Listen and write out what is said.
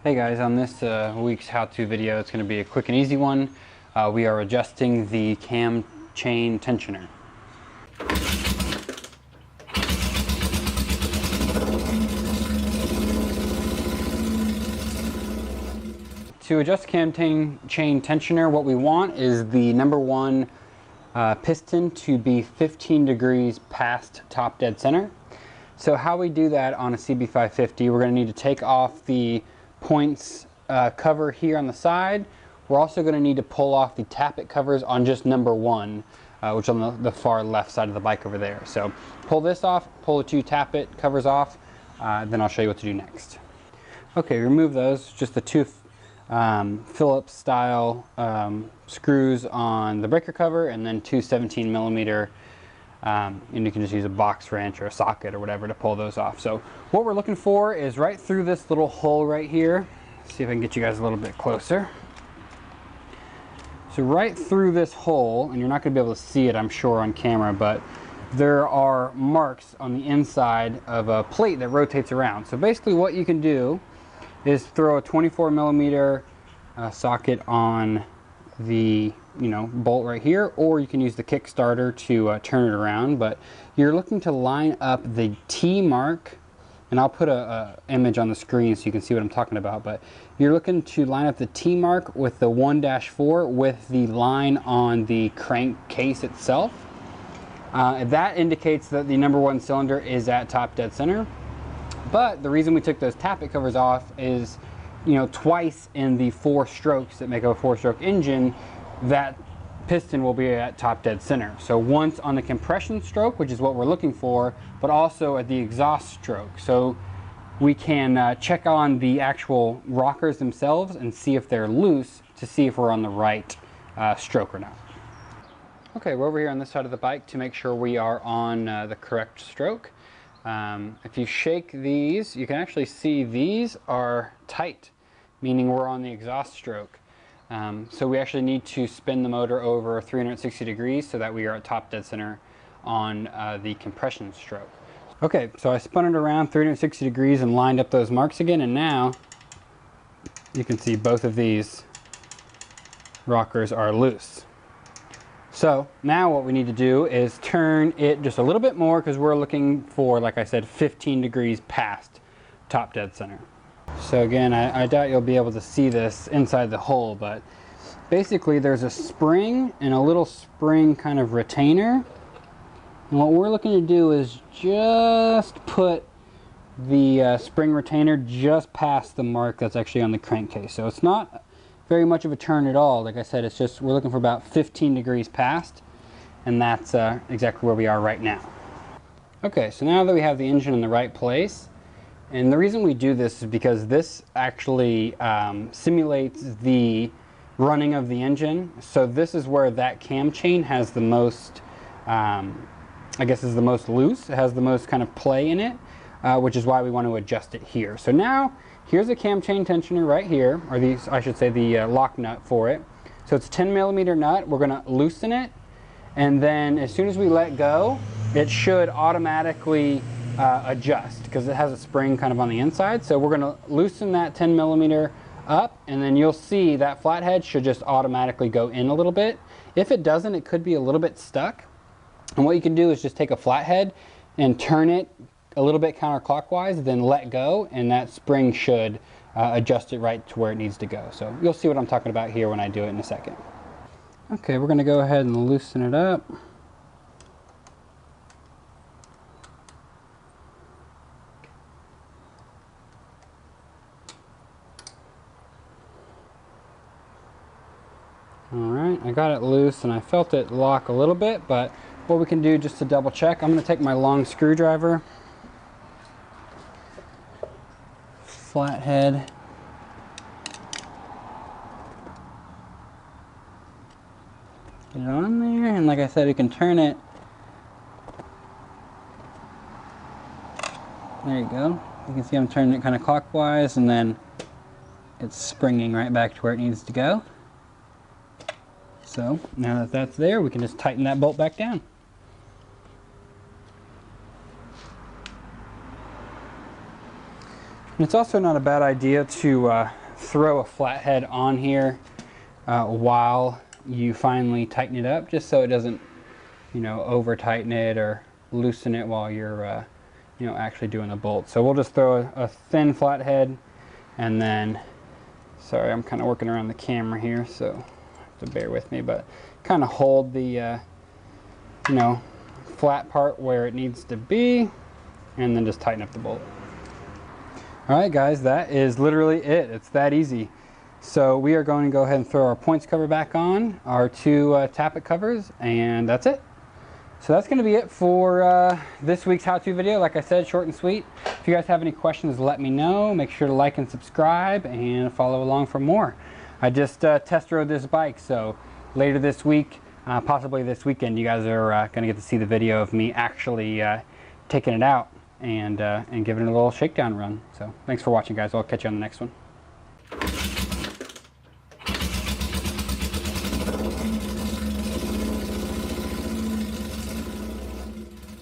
Hey guys, on this week's how-to video, it's going to be a quick and easy one. We are adjusting the cam chain tensioner. To adjust cam chain tensioner, what we want is the number one piston to be 15 degrees past top dead center. So how we do that on a CB550, we're going to need to take off the points cover here on the side. We're also going to need to pull off the tappet covers on just number one, which is on the far left side of the bike over there. So pull this off, pull the two tappet covers off, then I'll show you what to do next. Okay, remove those, just the two Phillips style screws on the breaker cover, and then two 17 millimeter and you can just use a box wrench or a socket or whatever to pull those off. So what we're looking for is right through this little hole right here. Let's see if I can get you guys a little bit closer. So right through this hole, and you're not going to be able to see it, I'm sure, on camera, but there are marks on the inside of a plate that rotates around. So basically what you can do is throw a 24 millimeter socket on the bolt right here, or you can use the Kickstarter to turn it around. But you're looking to line up the T mark, and I'll put a image on the screen so you can see what I'm talking about, but you're looking to line up the T mark with the 1-4 with the line on the crankcase itself. That indicates that the number one cylinder is at top dead center. But the reason we took those tappet covers off is, twice in the 4 strokes that make up a 4-stroke engine, that piston will be at top dead center. So once on the compression stroke, which is what we're looking for, but also at the exhaust stroke. So we can check on the actual rockers themselves and see if they're loose to see if we're on the right stroke or not. Okay, we're over here on this side of the bike to make sure we are on the correct stroke. If you shake these, you can actually see these are tight, meaning we're on the exhaust stroke. So we actually need to spin the motor over 360 degrees so that we are at top dead center on the compression stroke. Okay, so I spun it around 360 degrees and lined up those marks again, and now you can see both of these rockers are loose. So now what we need to do is turn it just a little bit more, because we're looking for, like I said, 15 degrees past top dead center. So again, I doubt you'll be able to see this inside the hole, but basically there's a spring and a little spring kind of retainer. And what we're looking to do is just put the spring retainer just past the mark that's actually on the crankcase. So it's not very much of a turn at all. Like I said, it's just we're looking for about 15 degrees past, and that's exactly where we are right now. Okay, so now that we have the engine in the right place, and the reason we do this is because this actually simulates the running of the engine. So this is where that cam chain has the most, I guess is the most loose. It has the most kind of play in it, which is why we want to adjust it here. So now, here's the cam chain tensioner right here, or these, I should say, the lock nut for it. So it's a 10 millimeter nut. We're going to loosen it, and then as soon as we let go, it should automatically adjust, because it has a spring kind of on the inside. So we're going to loosen that 10 millimeter up, and then you'll see that flathead should just automatically go in a little bit. If it doesn't, it could be a little bit stuck. And what you can do is just take a flathead and turn it a little bit counterclockwise, then let go, and that spring should adjust it right to where it needs to go. So you'll see what I'm talking about here when I do it in a second. Okay, we're going to go ahead and loosen it up. Alright, I got it loose and I felt it lock a little bit, but what we can do just to double check, I'm going to take my long screwdriver, flathead, get it on there, and like I said, you can turn it. There you go. You can see I'm turning it kind of clockwise, and then it's springing right back to where it needs to go. So now that that's there, we can just tighten that bolt back down. And it's also not a bad idea to throw a flathead on here while you finally tighten it up, just so it doesn't, you know, over tighten it or loosen it while you're you know, actually doing the bolt. So we'll just throw a thin flathead, and then, sorry, I'm kind of working around the camera here, so you have to bear with me, but kind of hold the you know, flat part where it needs to be, and then just tighten up the bolt. Alright guys, that is literally it. It's that easy. So we are going to go ahead and throw our points cover back on, our two tappet covers, and that's it. So that's going to be it for this week's how-to video. Like I said, short and sweet. If you guys have any questions, let me know. Make sure to like and subscribe and follow along for more. I just test rode this bike, so later this week, possibly this weekend, you guys are going to get to see the video of me actually taking it out and giving it a little shakedown run. So thanks for watching, guys. I'll catch you on the next one.